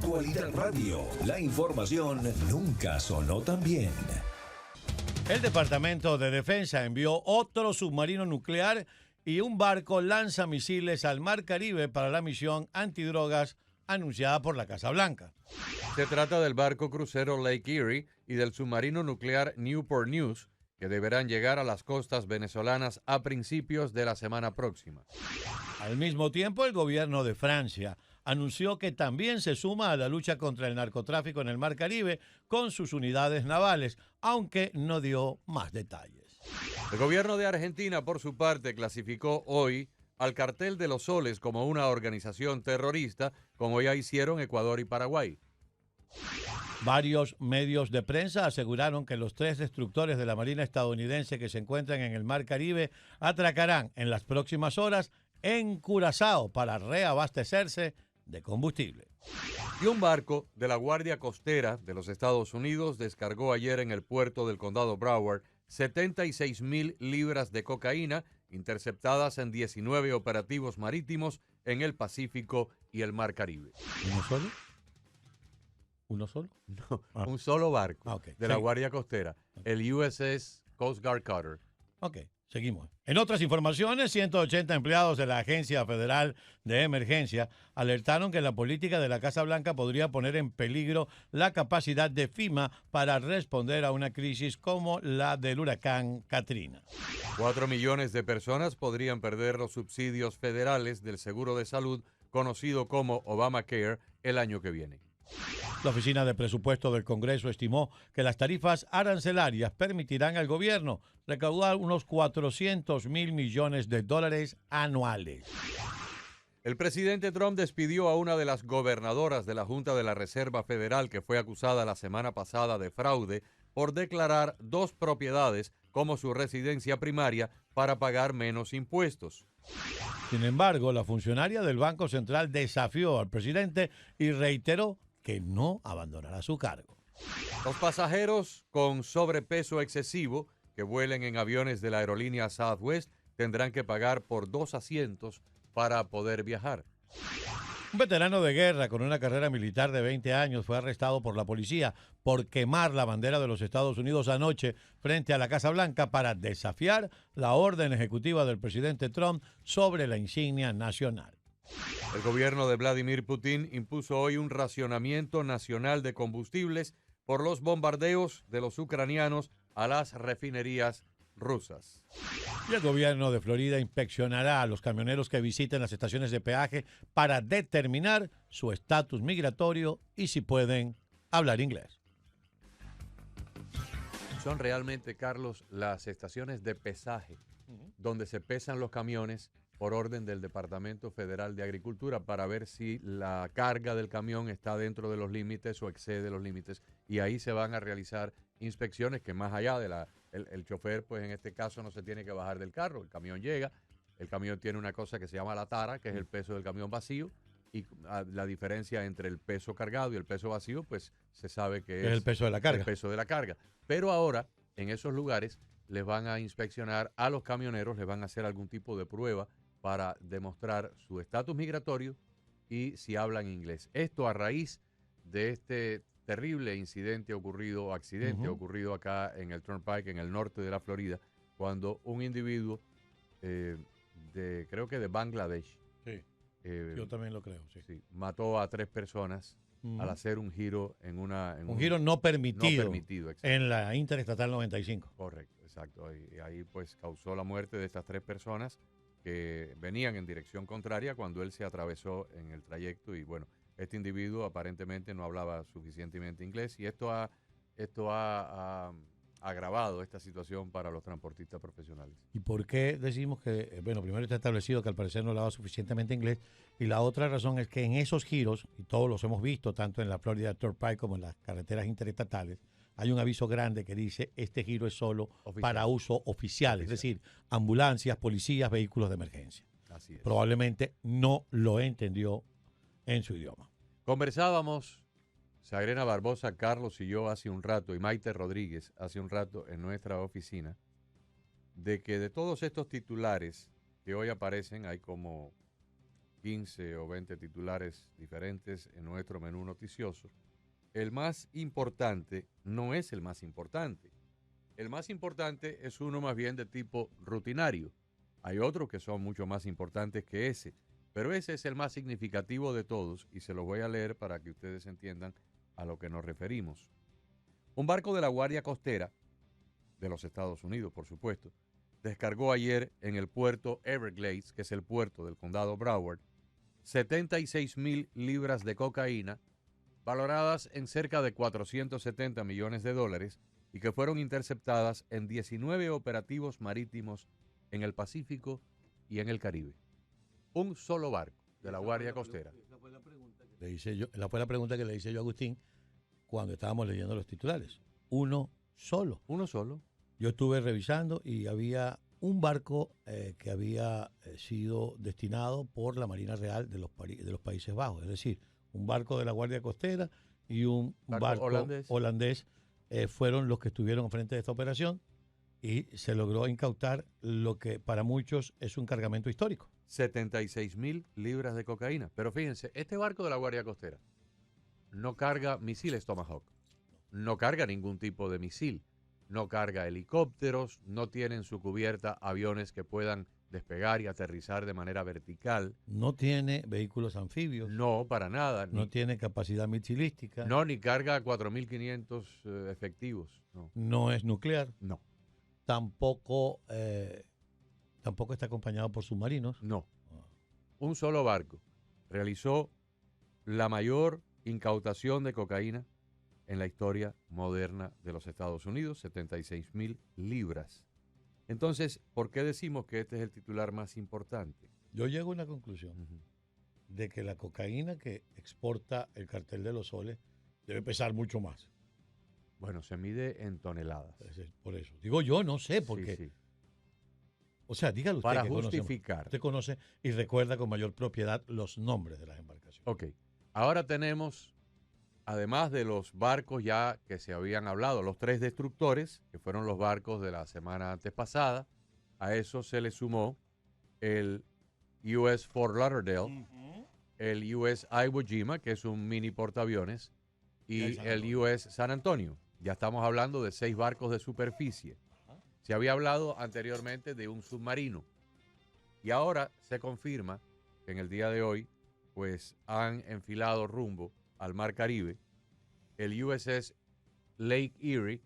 Actualidad Radio, la información nunca sonó tan bien. El Departamento de Defensa envió otro submarino nuclear y un barco lanzamisiles al Mar Caribe para la misión antidrogas anunciada por la Casa Blanca. Se trata del barco crucero Lake Erie y del submarino nuclear Newport News, que deberán llegar a las costas venezolanas a principios de la semana próxima. Al mismo tiempo, el gobierno de Francia anunció que también se suma a la lucha contra el narcotráfico en el Mar Caribe con sus unidades navales, aunque no dio más detalles. El gobierno de Argentina, por su parte, clasificó hoy al Cartel de los Soles como una organización terrorista, como ya hicieron Ecuador y Paraguay. Varios medios de prensa aseguraron que los 3 destructores de la Marina estadounidense que se encuentran en el Mar Caribe atracarán en las próximas horas en Curazao para reabastecerse de combustible. Y un barco de la Guardia Costera de los Estados Unidos descargó ayer en el puerto del condado Broward 76,000 libras de cocaína interceptadas en 19 operativos marítimos en el Pacífico y el Mar Caribe. ¿Uno solo? ¿Uno solo? No, un solo barco de la Guardia Costera, el USS Coast Guard Cutter. Ok, seguimos. En otras informaciones, 180 empleados de la Agencia Federal de Emergencia alertaron que la política de la Casa Blanca podría poner en peligro la capacidad de FEMA para responder a una crisis como la del huracán Katrina. 4 millones de personas podrían perder los subsidios federales del seguro de salud, conocido como Obamacare, el año que viene. La Oficina de Presupuesto del Congreso estimó que las tarifas arancelarias permitirán al gobierno recaudar unos 400,000 millones de dólares anuales. El presidente Trump despidió a una de las gobernadoras de la Junta de la Reserva Federal que fue acusada la semana pasada de fraude por declarar 2 propiedades como su residencia primaria para pagar menos impuestos. Sin embargo, la funcionaria del Banco Central desafió al presidente y reiteró que no abandonará su cargo. Los pasajeros con sobrepeso excesivo que vuelen en aviones de la aerolínea Southwest tendrán que pagar por 2 asientos para poder viajar. Un veterano de guerra con una carrera militar de 20 años fue arrestado por la policía por quemar la bandera de los Estados Unidos anoche frente a la Casa Blanca para desafiar la orden ejecutiva del presidente Trump sobre la insignia nacional. El gobierno de Vladimir Putin impuso hoy un racionamiento nacional de combustibles por los bombardeos de los ucranianos a las refinerías rusas. Y el gobierno de Florida inspeccionará a los camioneros que visiten las estaciones de peaje para determinar su estatus migratorio y si pueden hablar inglés. Son realmente, Carlos, las estaciones de pesaje donde se pesan los camiones por orden del Departamento Federal de Agricultura para ver si la carga del camión está dentro de los límites o excede los límites. Y ahí se van a realizar inspecciones que más allá de el chofer, pues en este caso no se tiene que bajar del carro. El camión llega, el camión tiene una cosa que se llama la tara, que es el peso del camión vacío. Y la diferencia entre el peso cargado y el peso vacío, pues se sabe que es el peso de la carga. El peso de la carga. Pero ahora, en esos lugares, les van a inspeccionar a los camioneros, les van a hacer algún tipo de prueba para demostrar su estatus migratorio y si hablan inglés. Esto a raíz de este terrible accidente ocurrido acá en el Turnpike, en el norte de la Florida, cuando un individuo creo que de Bangladesh. Sí, yo también lo creo, sí. Mató a 3 personas al hacer un giro en un giro no permitido en la Interestatal 95. Correcto, exacto. Y ahí pues causó la muerte de estas 3 personas que venían en dirección contraria cuando él se atravesó en el trayecto y bueno, este individuo aparentemente no hablaba suficientemente inglés y esto ha agravado esta situación para los transportistas profesionales. ¿Y por qué decimos que, bueno, primero está establecido que al parecer no hablaba suficientemente inglés y la otra razón es que en esos giros, y todos los hemos visto tanto en la Florida Turnpike como en las carreteras interestatales, hay un aviso grande que dice este giro es solo para uso oficial, es decir, ambulancias, policías, vehículos de emergencia. Así es. Probablemente no lo entendió en su idioma. Conversábamos, Sagrena Barbosa, Carlos y yo hace un rato, y Maite Rodríguez hace un rato en nuestra oficina, de que de todos estos titulares que hoy aparecen hay como 15 o 20 titulares diferentes en nuestro menú noticioso. El más importante no es el más importante. El más importante es uno más bien de tipo rutinario. Hay otros que son mucho más importantes que ese, pero ese es el más significativo de todos y se los voy a leer para que ustedes entiendan a lo que nos referimos. Un barco de la Guardia Costera, de los Estados Unidos, por supuesto, descargó ayer en el puerto Everglades, que es el puerto del condado Broward, 76,000 libras de cocaína, valoradas en cerca de 470 millones de dólares y que fueron interceptadas en 19 operativos marítimos en el Pacífico y en el Caribe. Un solo barco de la Guardia Costera. Esa fue la pregunta que le hice yo a Agustín cuando estábamos leyendo los titulares. Uno solo. Uno solo. Yo estuve revisando y había un barco que había sido destinado por la Marina Real de los Países Bajos, es decir, un barco de la Guardia Costera y un barco holandés fueron los que estuvieron frente a esta operación y se logró incautar lo que para muchos es un cargamento histórico. 76,000 libras de cocaína. Pero fíjense, este barco de la Guardia Costera no carga misiles Tomahawk, no carga ningún tipo de misil, no carga helicópteros, no tiene en su cubierta aviones que puedan despegar y aterrizar de manera vertical. No tiene vehículos anfibios. No, para nada. No tiene capacidad misilística. No, ni carga 4.500 efectivos. No. No es nuclear. No. Tampoco está acompañado por submarinos. No. Un solo barco realizó la mayor incautación de cocaína en la historia moderna de los Estados Unidos, 76,000 libras. Entonces, ¿por qué decimos que este es el titular más importante? Yo llego a una conclusión de que la cocaína que exporta el cartel de los Soles debe pesar mucho más. Bueno, se mide en toneladas. Por eso. Digo yo, no sé, porque... Sí. O sea, dígalo usted. Para que justificar. Usted conoce y recuerda con mayor propiedad los nombres de las embarcaciones. Ok. Ahora tenemos, además de los barcos ya que se habían hablado, los 3 destructores, que fueron los barcos de la semana antes pasada, a eso se le sumó el US Fort Lauderdale, el US Iwo Jima, que es un mini portaaviones, y el US San Antonio. Ya estamos hablando de 6 barcos de superficie. Se había hablado anteriormente de un submarino. Y ahora se confirma que en el día de hoy, pues han enfilado rumbo al Mar Caribe. El USS Lake Erie,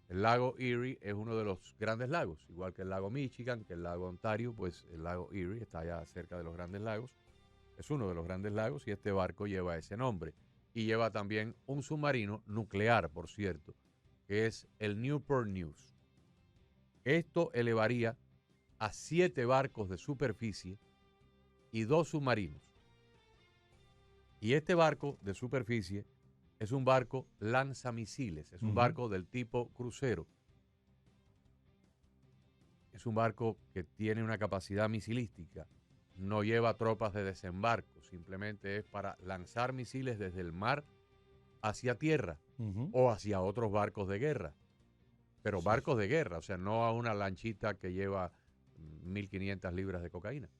el lago Erie es uno de los grandes lagos, igual que el lago Michigan, que el lago Ontario, pues el lago Erie está allá cerca de los grandes lagos. Es uno de los grandes lagos y este barco lleva ese nombre. Y lleva también un submarino nuclear, por cierto, que es el Newport News. Esto elevaría a 7 barcos de superficie y 2 submarinos. Y este barco de superficie es un barco lanzamisiles, es un barco del tipo crucero. Es un barco que tiene una capacidad misilística, no lleva tropas de desembarco, simplemente es para lanzar misiles desde el mar hacia tierra o hacia otros barcos de guerra. Pero barcos de guerra, o sea, no a una lanchita que lleva 1.500 libras de cocaína.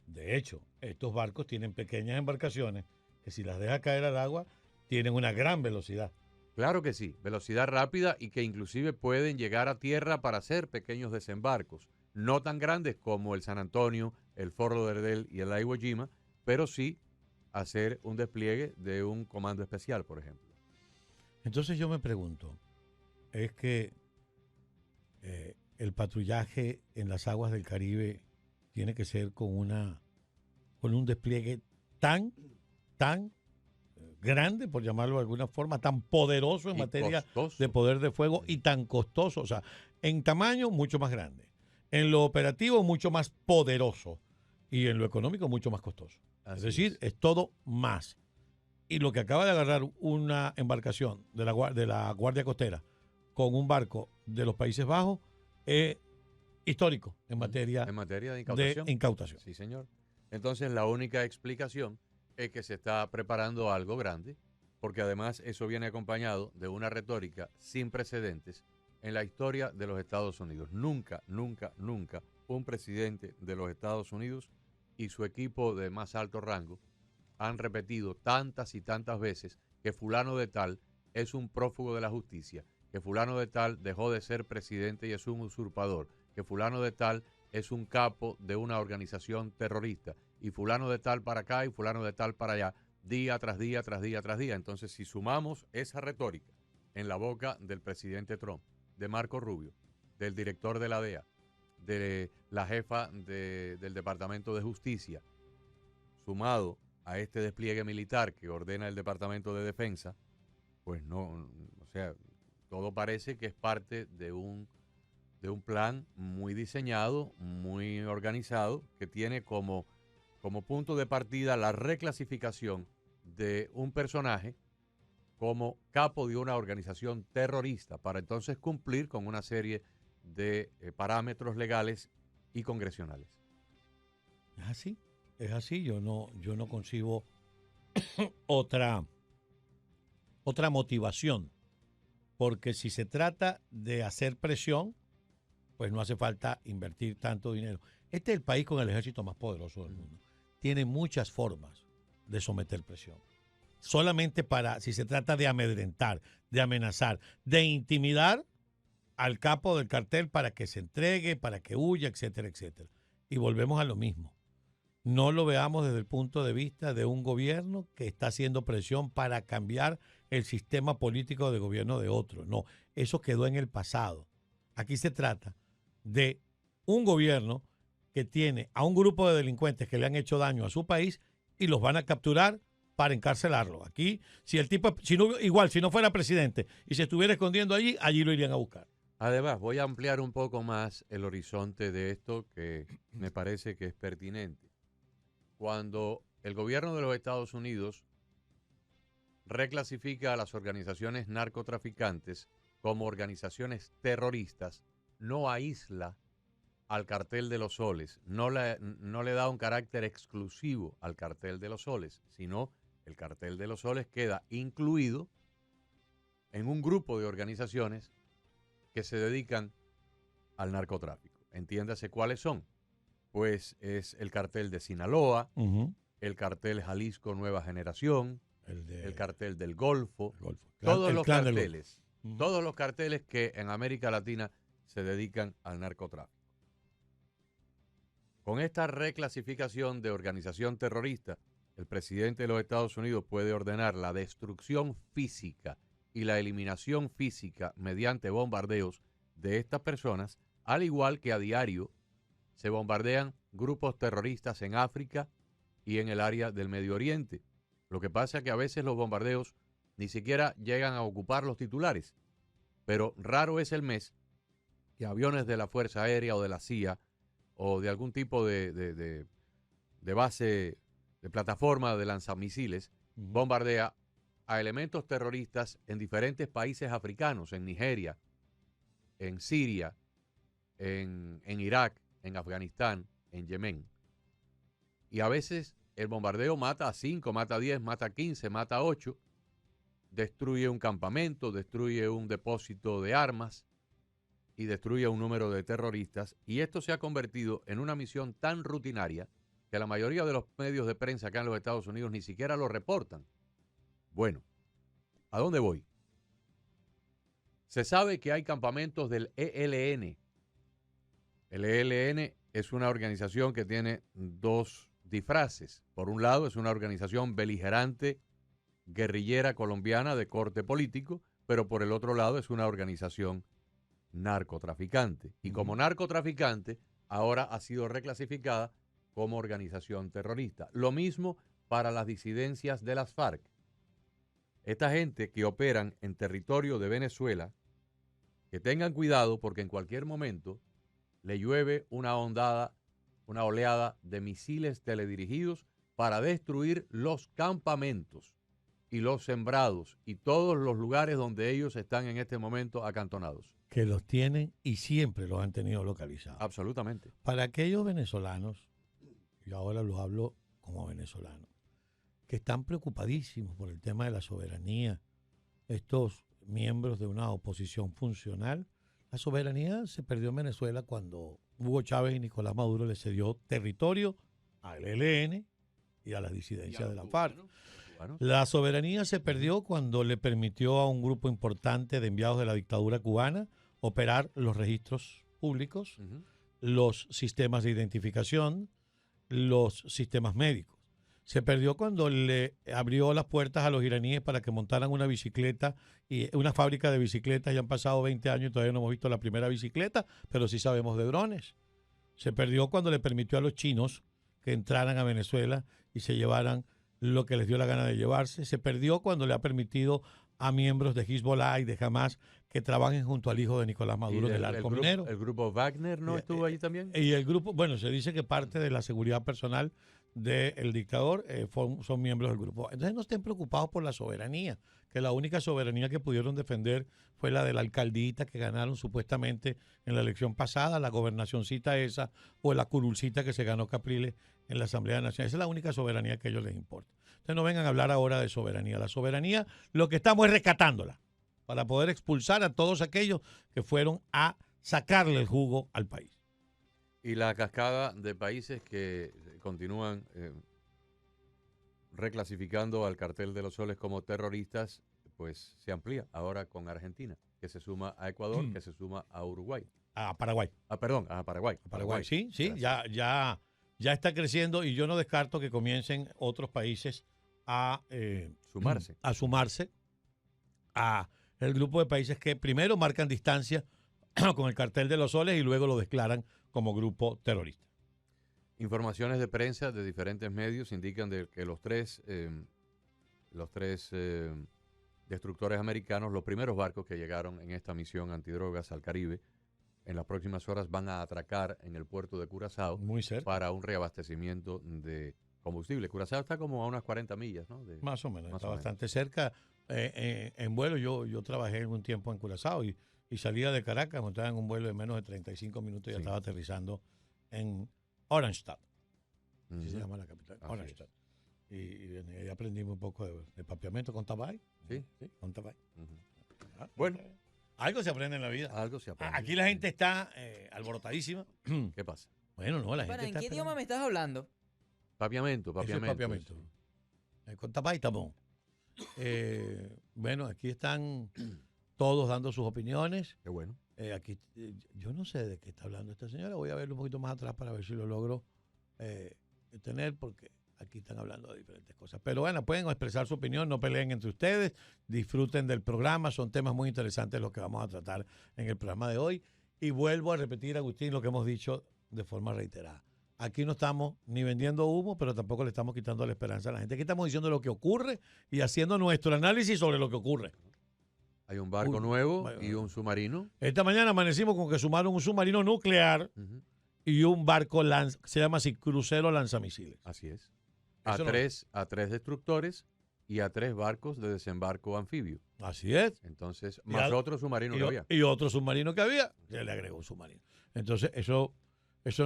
De hecho, estos barcos tienen pequeñas embarcaciones que si las deja caer al agua, tienen una gran velocidad. Claro que sí, velocidad rápida y que inclusive pueden llegar a tierra para hacer pequeños desembarcos. No tan grandes como el San Antonio, el Fort Lauderdale y el Iwo Jima, pero sí hacer un despliegue de un comando especial, por ejemplo. Entonces yo me pregunto, es que el patrullaje en las aguas del Caribe tiene que ser con un despliegue tan grande, por llamarlo de alguna forma, tan poderoso en materia de poder de fuego y tan costoso. O sea, en tamaño mucho más grande, en lo operativo mucho más poderoso y en lo económico mucho más costoso. Es decir, es todo más. Y lo que acaba de agarrar una embarcación de la Guardia Costera con un barco de los Países Bajos es histórico en materia de incautación. Sí, señor. Entonces, la única explicación es que se está preparando algo grande, porque además eso viene acompañado de una retórica sin precedentes en la historia de los Estados Unidos. Nunca un presidente de los Estados Unidos y su equipo de más alto rango han repetido tantas y tantas veces que fulano de tal es un prófugo de la justicia, que fulano de tal dejó de ser presidente y es un usurpador, que fulano de tal es un capo de una organización terrorista, y fulano de tal para acá y fulano de tal para allá, día tras día, tras día, tras día. Entonces, si sumamos esa retórica en la boca del presidente Trump, de Marco Rubio, del director de la DEA, de la jefa del Departamento de Justicia, sumado a este despliegue militar que ordena el Departamento de Defensa, pues no, o sea, todo parece que es parte de un plan muy diseñado, muy organizado, que tiene como punto de partida la reclasificación de un personaje como capo de una organización terrorista, para entonces cumplir con una serie de parámetros legales y congresionales. Es así, yo no concibo otra motivación, porque si se trata de hacer presión, pues no hace falta invertir tanto dinero. Este es el país con el ejército más poderoso del mundo. Tiene muchas formas de someter presión. Solamente si se trata de amedrentar, de amenazar, de intimidar al capo del cartel para que se entregue, para que huya, etcétera, etcétera. Y volvemos a lo mismo. No lo veamos desde el punto de vista de un gobierno que está haciendo presión para cambiar el sistema político de gobierno de otro. No, eso quedó en el pasado. Aquí se trata de un gobierno que tiene a un grupo de delincuentes que le han hecho daño a su país y los van a capturar para encarcelarlo. Aquí, si el tipo, si no fuera presidente y se estuviera escondiendo allí lo irían a buscar. Además, voy a ampliar un poco más el horizonte de esto, que me parece que es pertinente. Cuando el gobierno de los Estados Unidos reclasifica a las organizaciones narcotraficantes como organizaciones terroristas, no aísla al Cartel de los Soles, no le da un carácter exclusivo al Cartel de los Soles, sino el Cartel de los Soles queda incluido en un grupo de organizaciones que se dedican al narcotráfico. Entiéndase cuáles son. Pues es el Cartel de Sinaloa, el Cartel Jalisco Nueva Generación, el Cartel del Golfo, todos los carteles, todos los carteles que en América Latina se dedican al narcotráfico. Con esta reclasificación de organización terrorista, el presidente de los Estados Unidos puede ordenar la destrucción física y la eliminación física mediante bombardeos de estas personas, al igual que a diario se bombardean grupos terroristas en África y en el área del Medio Oriente. Lo que pasa es que a veces los bombardeos ni siquiera llegan a ocupar los titulares, pero raro es el mes que aviones de la Fuerza Aérea o de la CIA o de algún tipo de base, de plataforma de lanzamisiles, bombardea a elementos terroristas en diferentes países africanos, en Nigeria, en Siria, en Irak, en Afganistán, en Yemen. Y a veces el bombardeo mata a 5, mata a 10, mata a 15, mata a 8, destruye un campamento, destruye un depósito de armas y destruye a un número de terroristas. Y esto se ha convertido en una misión tan rutinaria que la mayoría de los medios de prensa acá en los Estados Unidos ni siquiera lo reportan. Bueno, ¿a dónde voy? Se sabe que hay campamentos del ELN. El ELN es una organización que tiene dos disfraces. Por un lado, es una organización beligerante, guerrillera colombiana de corte político, pero por el otro lado es una organización narcotraficante. Y como narcotraficante, ahora ha sido reclasificada como organización terrorista. Lo mismo para las disidencias de las FARC. Esta gente que operan en territorio de Venezuela, que tengan cuidado porque en cualquier momento le llueve una oleada de misiles teledirigidos para destruir los campamentos y los sembrados y todos los lugares donde ellos están en este momento acantonados. Que los tienen y siempre los han tenido localizados. Absolutamente. Para aquellos venezolanos, yo ahora los hablo como venezolanos, que están preocupadísimos por el tema de la soberanía, estos miembros de una oposición funcional, la soberanía se perdió en Venezuela cuando Hugo Chávez y Nicolás Maduro le cedió territorio al ELN y a las disidencias de la FARC. Bueno, La soberanía se perdió cuando le permitió a un grupo importante de enviados de la dictadura cubana operar los registros públicos, ujú. los sistemas de identificación, los sistemas médicos. Se perdió cuando le abrió las puertas a los iraníes para que montaran una bicicleta, y una fábrica de bicicletas. Ya han pasado 20 años y todavía no hemos visto la primera bicicleta, pero sí sabemos de drones. Se perdió cuando le permitió a los chinos que entraran a Venezuela y se llevaran lo que les dio la gana de llevarse. Se perdió cuando le ha permitido a miembros de Hezbollah y de Hamas que trabajen junto al hijo de Nicolás Maduro ¿Y en el arco minero. el grupo Wagner no estuvo allí también? Y el grupo, bueno, se dice que parte de la seguridad personal del dictador son miembros del grupo. Entonces no estén preocupados por la soberanía, que la única soberanía que pudieron defender fue la de la alcaldita que ganaron supuestamente en la elección pasada, la gobernacioncita esa, o la curulcita que se ganó Capriles en la Asamblea Nacional. Esa es la única soberanía que a ellos les importa. Entonces no vengan a hablar ahora de soberanía. La soberanía, lo que estamos es rescatándola para poder expulsar a todos aquellos que fueron a sacarle el jugo al país. Y la cascada de países que continúan reclasificando al cartel de los soles como terroristas, pues se amplía ahora con Argentina, que se suma a Ecuador, que se suma a Uruguay. A Paraguay. Perdón, a Paraguay. Paraguay, sí, Gracias. ya está creciendo y yo no descarto que comiencen otros países a Sumarse. a el grupo de países que primero marcan distancia con el cartel de los soles y luego lo declaran como grupo terrorista. Informaciones de prensa de diferentes medios indican de que los tres destructores americanos, los primeros barcos que llegaron en esta misión antidrogas al Caribe, en las próximas horas van a atracar en el puerto de Curazao Muy cerca. para un reabastecimiento de combustible. Curazao está como a unas 40 millas, ¿no? Más o menos, más está o menos. bastante cerca. En vuelo, yo trabajé un tiempo en Curazao y salía de Caracas, montaba en un vuelo de menos de 35 minutos y ya Sí. estaba aterrizando en Oranjestad. Así se Ujú. llama la capital, Así Oranjestad. Y ahí aprendimos un poco de papiamento con tabay. Sí. Con tabay. Ujú. Bueno. Algo se aprende en la vida. Algo se aprende. Aquí la gente está alborotadísima. ¿Qué pasa? Bueno, no, la gente Bueno, ¿en está qué esperando. idioma me estás hablando? Papiamento. Eso es papiamento. sí. Con tabay también. Bueno, aquí están todos dando sus opiniones. Qué bueno. Yo no sé de qué está hablando esta señora. Voy a verlo un poquito más atrás para ver si lo logro tener, porque aquí están hablando de diferentes cosas. Pero bueno, pueden expresar su opinión, no peleen entre ustedes, disfruten del programa. Son temas muy interesantes los que vamos a tratar en el programa de hoy. Y vuelvo a repetir, Agustín, lo que hemos dicho de forma reiterada. Aquí no estamos ni vendiendo humo, pero tampoco le estamos quitando la esperanza a la gente. Aquí estamos diciendo lo que ocurre y haciendo nuestro análisis sobre lo que ocurre. Hay un barco Uy, nuevo bueno. y un submarino. Esta mañana amanecimos con que sumaron un submarino nuclear Ujú. y un barco, se llama así, crucero lanzamisiles. Así es. A Eso no- tres destructores y a 3 barcos de desembarco anfibio. Así es. Entonces, Y más al- otro submarino que había. Y otro submarino que había, se le agregó un submarino. Entonces, eso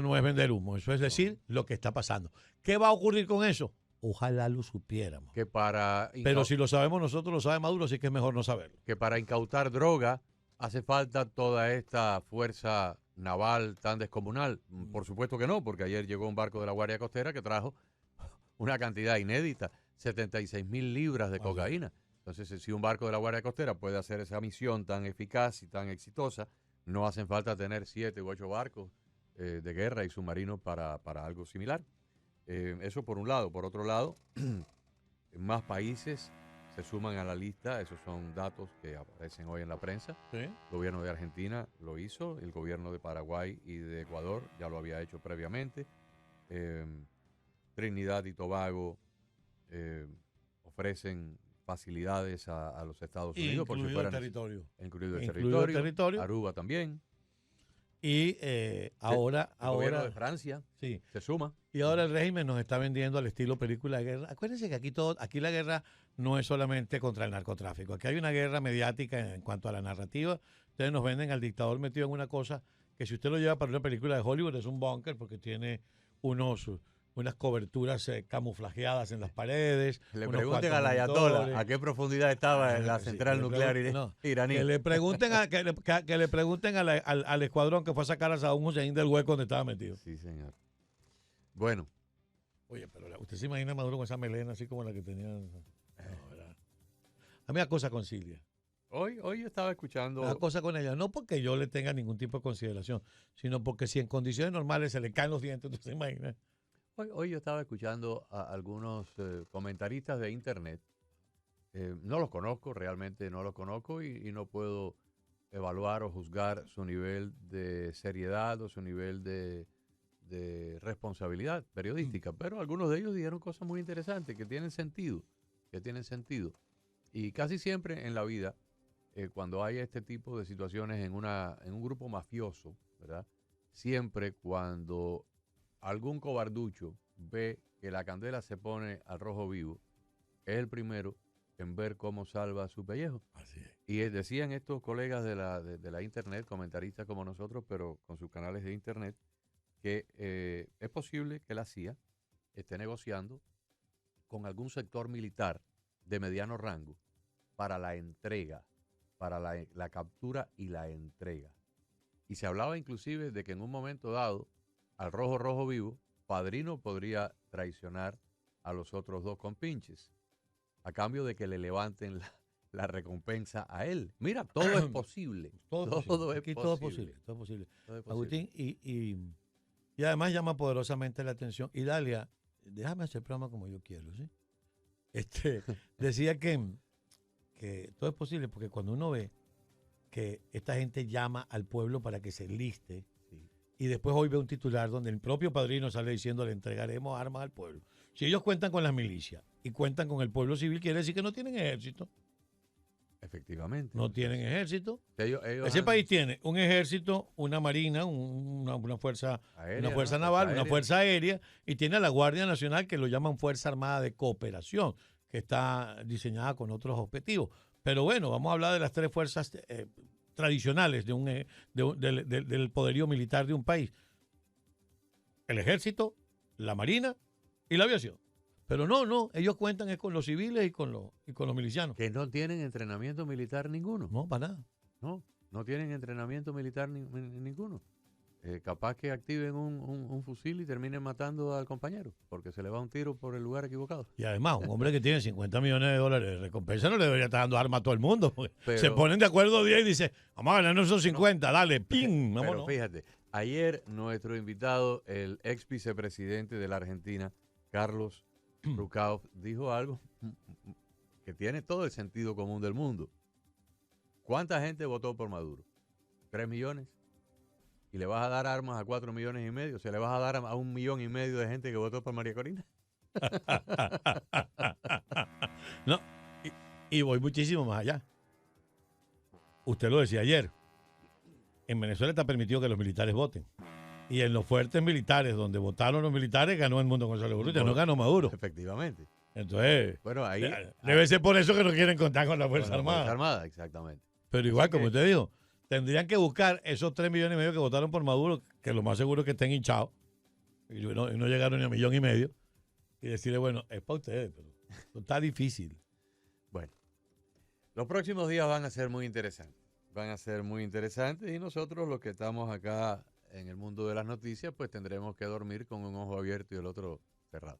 no es vender humo, eso es decir lo que está pasando. ¿Qué va a ocurrir con eso? Ojalá lo supiéramos. Que para, Pero si lo sabemos nosotros, lo sabe Maduro, así que es mejor no saberlo. que para incautar droga hace falta toda esta fuerza naval tan descomunal. Por supuesto que no, porque ayer llegó un barco de la Guardia Costera que trajo una cantidad inédita, 76,000 libras de cocaína. Entonces, si un barco de la Guardia Costera puede hacer esa misión tan eficaz y tan exitosa, no hacen falta tener 7 u 8 barcos de guerra y submarinos para algo similar. Eso por un lado. Por otro lado, más países se suman a la lista. Esos son datos que aparecen hoy en la prensa. El gobierno de Argentina lo hizo, el gobierno de Paraguay y de Ecuador ya lo había hecho previamente. Trinidad y Tobago ofrecen facilidades a los Estados Unidos por si Incluido el fueran territorio. incluido el Incluido el territorio, territorio. Aruba también. Y El gobierno de Francia sí. se suma. Y ahora el régimen nos está vendiendo al estilo película de guerra. Acuérdense que aquí la guerra no es solamente contra el narcotráfico. Aquí hay una guerra mediática en cuanto a la narrativa. Ustedes nos venden al dictador metido en una cosa que si usted lo lleva para una película de Hollywood es un búnker porque tiene unas coberturas camuflajeadas en las paredes. Le unos pregunten cuantos al monitores. Ayatollah a qué profundidad estaba en la Sí, central que le nuclear pregunten- iraní. Que le pregunten, que le pregunten al escuadrón que fue a sacar a Saddam Hussein del hueco donde estaba metido. Sí, señor. Bueno, Oye, pero usted se imagina a Maduro con esa melena así como la que tenía. No, ¿verdad? A mí la cosa con Silvia. Hoy yo estaba escuchando. La cosa con ella, no porque yo le tenga ningún tipo de consideración, sino porque si en condiciones normales se le caen los dientes, ¿usted se imagina? Hoy yo estaba escuchando a algunos comentaristas de internet. No los conozco, realmente no los conozco y no puedo evaluar o juzgar su nivel de seriedad o su nivel de responsabilidad periodística, pero algunos de ellos dijeron cosas muy interesantes que tienen sentido, Y casi siempre en la vida, cuando hay este tipo de situaciones en un grupo mafioso, ¿verdad? Siempre cuando algún cobarducho ve que la candela se pone al rojo vivo, es el primero en ver cómo salva su pellejo. Así es. Y decían estos colegas de la internet, comentaristas como nosotros, pero con sus canales de internet, que es posible que la CIA esté negociando con algún sector militar de mediano rango para la entrega, para la captura y la entrega. Y se hablaba inclusive de que en un momento dado, al rojo vivo, Padrino podría traicionar a los otros dos compinches, a cambio de que le levanten la recompensa a él. Mira, todo es posible. Todo es posible. Todo es posible. Agustín, y además llama poderosamente la atención. Y Dalia, déjame hacer el programa como yo quiero, ¿sí? Decía que todo es posible porque cuando uno ve que esta gente llama al pueblo para que se enliste, ¿sí? Y después hoy ve un titular donde el propio Padrino sale diciendo le entregaremos armas al pueblo. Si ellos cuentan con las milicias y cuentan con el pueblo civil, quiere decir que no tienen ejército. Efectivamente. No tienen ejército. Ellos Ese país tiene un ejército, una marina, una fuerza aérea, una fuerza ¿no? naval, Fuerza una fuerza aérea, y tiene a la Guardia Nacional, que lo llaman Fuerza Armada de Cooperación, que está diseñada con otros objetivos. Pero bueno, vamos a hablar de las tres fuerzas tradicionales del poderío militar de un país. El ejército, la marina y la aviación. Pero no, ellos cuentan es con los civiles y con los milicianos. Que no tienen entrenamiento militar ninguno. No, para nada. No tienen entrenamiento militar ninguno. Capaz que activen un fusil y terminen matando al compañero, porque se le va un tiro por el lugar equivocado. Y además, un hombre que tiene 50 millones de dólares de recompensa no le debería estar dando armas a todo el mundo. Se ponen de acuerdo 10 y dicen, vamos a ganarnos esos 50, dale, ¡ping! Vámonos. Pero fíjate, ayer nuestro invitado, el ex vicepresidente de la Argentina, Carlos Rucauf, dijo algo que tiene todo el sentido común del mundo. ¿Cuánta gente votó por Maduro? 3 millones. ¿Y le vas a dar armas a 4 millones y medio? O sea, ¿le vas a dar a 1,5 millones de gente que votó por María Corina? No, y voy muchísimo más allá. Usted lo decía ayer. En Venezuela está permitido que los militares voten. Y en los fuertes militares, donde votaron los militares, ganó el mundo Gonzalo Urrutia, no ganó Maduro. Efectivamente. Entonces, bueno, ahí debe ser por eso que no quieren contar con la Fuerza Armada. Armada. Fuerza Armada, exactamente. Pero igual, como usted dijo, tendrían que buscar esos 3 millones y medio que votaron por Maduro, que lo más seguro es que estén hinchados, y no llegaron ni a 1,5 millones, y decirle, bueno, es para ustedes, pero está difícil. Bueno, los próximos días van a ser muy interesantes. Y nosotros los que estamos acá en el mundo de las noticias, pues tendremos que dormir con un ojo abierto y el otro cerrado.